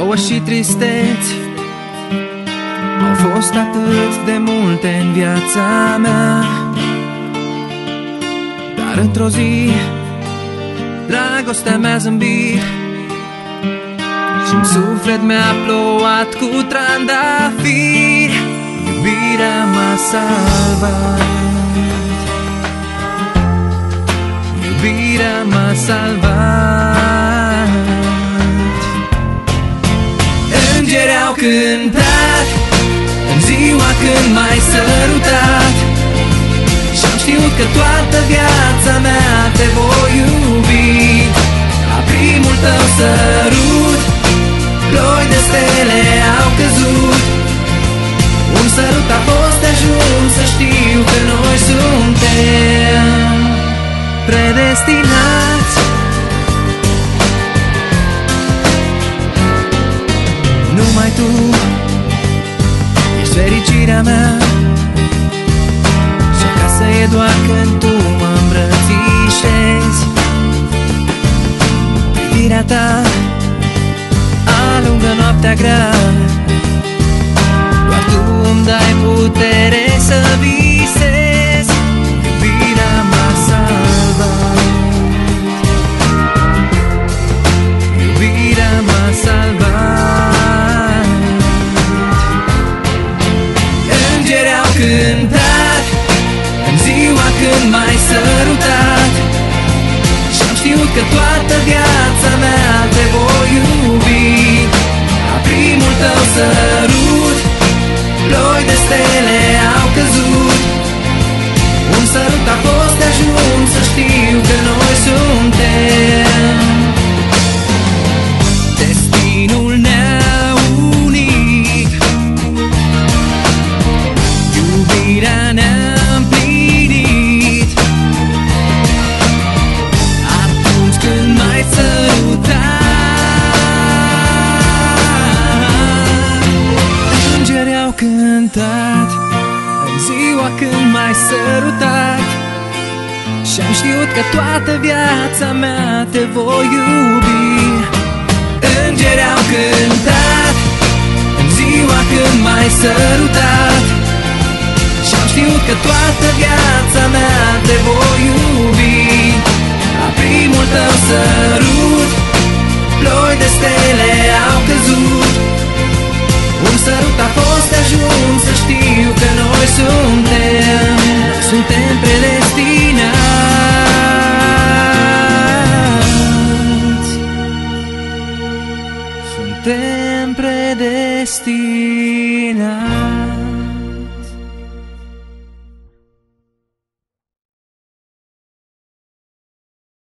Plouă și tristeți au fost atât de multe în viața mea, dar într-o zi dragostea mi-a zâmbit și-n suflet mi-a plouat cu trandafiri. Iubirea m-a salvat, iubirea m-a salvat. Îngeri au cântat în ziua când m-ai sărutat și-am știut că toată viața mea te voi iubi. La primul tău sărut ploi de stele au căzut. Un sărut a fost de ajuns să știu că noi suntem predestinați. Numai tu ești fericirea mea și acasă e doar când tu mă îmbrățișezi. Privirea ta alungă noaptea grea, doar tu îmi dai putere să visez. Iubirea m-a salvat, iubirea m-a salvat. Îngeri au cântat în ziua când m-ai sărutat și-am știut că toată viața mea te voi iubi. La primul tău sărut ploi de stele au căzut. Un sărut a fost de ajuns să știu că noi suntem. Destinul ne-a unit, iubirea ne-a împlinit. Atunci când m-ai sărutat, îngeri au cântat în ziua când m-ai sărutat și-am știut că toată viața mea te voi iubi. Îngeri au cântat în ziua când m-ai sărutat și-am știut că toată viața mea te voi iubi. La primul tău sărut ploi de stele au căzut. Un sărut a fost de ajuns să știu că noi suntem predestinați. Suntem predestinați.